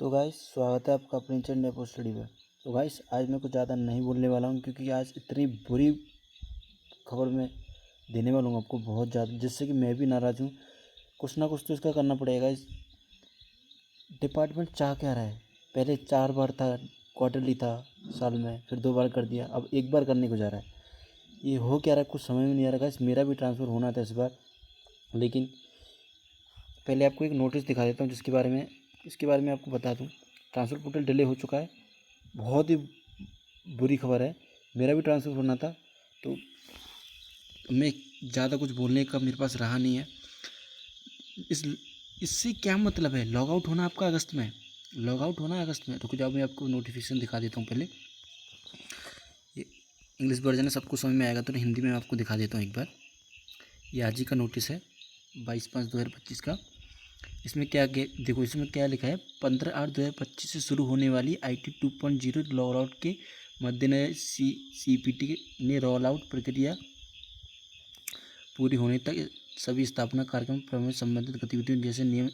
तो गाइस स्वागत है आपका अपने चैनल नेपो स्टडी पे। तो गाइस आज मैं कुछ ज़्यादा नहीं बोलने वाला हूँ क्योंकि आज इतनी बुरी खबर मैं देने वाला हूँ आपको बहुत ज़्यादा, जिससे कि मैं भी नाराज़ हूँ। कुछ ना कुछ तो इसका करना पड़ेगा। इस डिपार्टमेंट चाह क्या रहा है? पहले 4 बार था, क्वार्टरली था साल में, फिर 2 बार कर दिया, अब 1 बार करने को जा रहा है। ये हो क्या रहा है कुछ समझ में नहीं आ रहा गाइस। मेरा भी ट्रांसफ़र होना था इस बार, लेकिन पहले आपको एक नोटिस दिखा देता हूँ इसके बारे में आपको बता दूँ। ट्रांसफ़र पोर्टल डिले हो चुका है, बहुत ही बुरी खबर है। मेरा भी ट्रांसफ़र होना था, तो मैं ज़्यादा कुछ बोलने का मेरे पास रहा नहीं है। इससे क्या मतलब है? लॉग आउट होना आपका अगस्त में, लॉग आउट होना है अगस्त में। तो कुछ मैं आपको नोटिफिकेशन दिखा देता हूँ। पहले ये इंग्लिश वर्जन है, सबको समझ में आएगा, तो हिंदी में आपको दिखा देता हूँ एक बार। ये आज ही का नोटिस है 22/5/2025 का। इसमें क्या देखो, इसमें क्या लिखा है? 15/8/2025 से शुरू होने वाली IT 2.0 रोल आउट के मद्देनजर CPT ने रोल आउट प्रक्रिया पूरी होने तक सभी स्थापना कार्यक्रम प्रबंधन संबंधित गतिविधियों जैसे नियम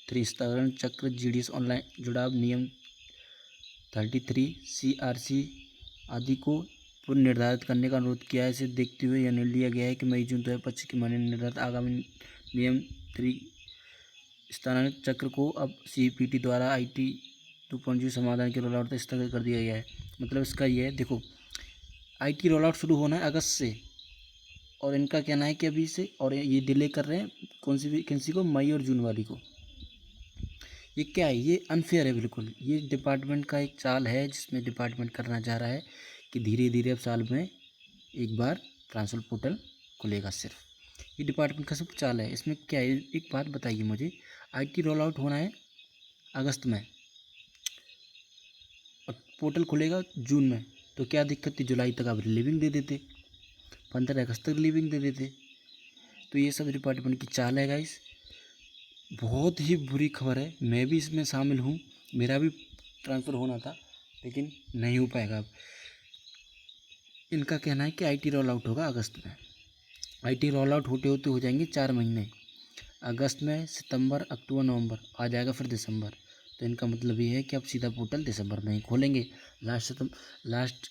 3 स्थानांतरण चक्र, GDS ऑनलाइन जुड़ाव, नियम 33 CRC आदि को पुनर्निर्धारित करने का अनुरोध किया है। इसे देखते हुए यह निर्णय लिया गया है कि मई जून 2025 के महीने निर्धारित आगामी नियम 3 स्थानांतरण चक्र को अब CPT द्वारा IT 2.0 समाधान के रोल आउट तक स्थगित कर दिया गया है। मतलब इसका ये है, देखो IT रोल आउट शुरू होना है अगस्त से, और इनका कहना है कि अभी से, और ये डिले कर रहे हैं कौन सी वैकेंसी को? मई और जून वाली को। ये क्या है? ये अनफेयर है बिल्कुल। ये डिपार्टमेंट का एक चाल है, जिसमें डिपार्टमेंट करना चाह रहा है कि धीरे धीरे अब साल में एक बार ट्रांसफर पोर्टल खुलेगा। सिर्फ ये डिपार्टमेंट का सब चाल है। इसमें क्या है, एक बात बताइए मुझे। IT रोल आउट होना है अगस्त में और पोर्टल खुलेगा जून में, तो क्या दिक्कत थी? जुलाई तक आप रिलीविंग दे देते, 15 अगस्त तक रिलीविंग दे देते। तो ये सब डिपार्टमेंट की चाल है गाइस। बहुत ही बुरी खबर है। मैं भी इसमें शामिल हूँ, मेरा भी ट्रांसफ़र होना था, लेकिन नहीं हो पाएगा अब। इनका कहना है कि IT रोल आउट होगा अगस्त में। IT रोल आउट होते होते हो जाएंगे 4 महीने। अगस्त में, सितंबर, अक्टूबर, नवंबर, आ जाएगा फिर दिसंबर। तो इनका मतलब ये है कि अब सीधा पोर्टल दिसंबर में ही खोलेंगे। लास्ट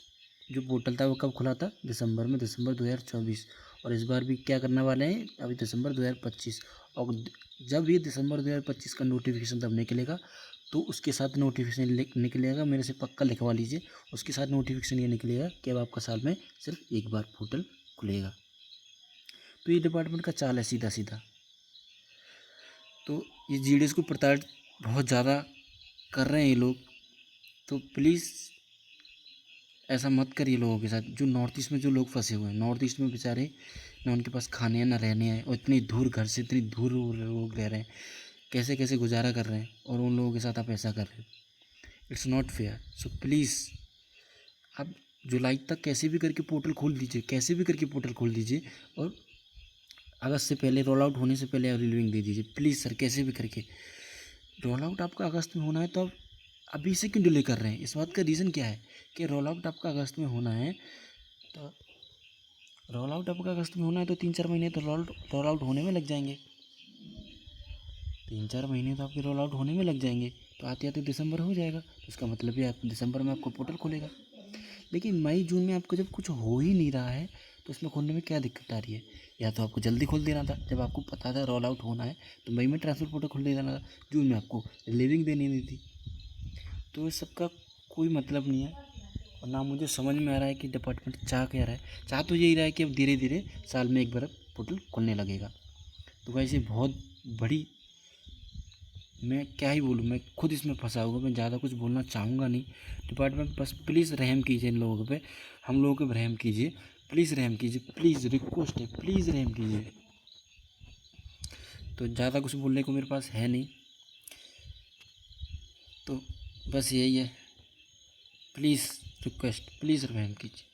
जो पोर्टल था वो कब खुला था? दिसंबर में, दिसंबर 2024। और इस बार भी क्या करने वाले हैं? अभी दिसंबर 2025। और जब ये दिसंबर 2025 का नोटिफिकेशन तब निकलेगा, तो उसके साथ नोटिफिकेशन निकलेगा, मेरे से पक्का लिखवा लीजिए। उसके साथ नोटिफिकेशन ये निकलेगा कि अब आपका साल में सिर्फ एक बार पोर्टल खुलेगा। तो ये डिपार्टमेंट का चाल है सीधा सीधा। तो ये GDS को प्रताड़ित बहुत ज़्यादा कर रहे हैं ये लोग। तो प्लीज़ ऐसा मत करिए लोगों के साथ। जो नॉर्थ ईस्ट में जो लोग फंसे हुए हैं, नॉर्थ ईस्ट में बेचारे ना उनके पास खाने हैं ना रहने हैं, और इतनी दूर घर से, इतनी दूर लोग रह रहे हैं, कैसे कैसे गुजारा कर रहे हैं, और उन लोगों के साथ आप ऐसा कर रहे हो। It's not fair. So please आप जुलाई तक कैसे भी करके पोर्टल खोल दीजिए, कैसे भी करके पोर्टल खोल दीजिए, और अगस्त से पहले, रोल आउट होने से पहले आप रिलीविंग दे दीजिए प्लीज़ सर, कैसे भी करके। रोल आउट आपका अगस्त में होना है, तो आप अभी से क्यों डिले कर रहे हैं? इस बात का रीज़न क्या है कि रोल आउट आपका अगस्त में होना है, तो रोल आउट आपका अगस्त में होना है, तो 3-4 महीने तो रोल आउट होने में लग जाएंगे। 3-4 महीने तो आपके रोल आउट होने में लग जाएंगे, तो आते आते दिसंबर हो जाएगा। तो इसका मतलब ये आप दिसंबर में आपको पोर्टल खुलेगा। लेकिन मई जून में आपको जब कुछ हो ही नहीं रहा है, तो इसमें खोलने में क्या दिक्कत आ रही है? या तो आपको जल्दी खोल देना था, जब आपको पता था रोल आउट होना है, तो मई में ट्रांसफर पोर्टल खोल देना था, जून में आपको रिलीविंग देनी नहीं थी। तो इस सब का कोई मतलब नहीं है, और ना मुझे समझ में आ रहा है कि डिपार्टमेंट चाह क्या रहा है। चाह तो यही रहा है कि अब धीरे धीरे साल में एक बार पोर्टल खुलने लगेगा। तो वैसे बहुत बड़ी, मैं क्या ही बोलूँ, मैं खुद इसमें फंसा हुआ, मैं ज़्यादा कुछ बोलना चाहूँगा नहीं। डिपार्टमेंट बस प्लीज़ रहम कीजिए इन लोगों पे, हम लोगों पे रहम कीजिए, प्लीज़ रहम कीजिए, प्लीज़ रिक्वेस्ट है, प्लीज़ रहम कीजिए। तो ज़्यादा कुछ बोलने को मेरे पास है नहीं, तो बस यही है। प्लीज़ रिक्वेस्ट, प्लीज़ रहम कीजिए।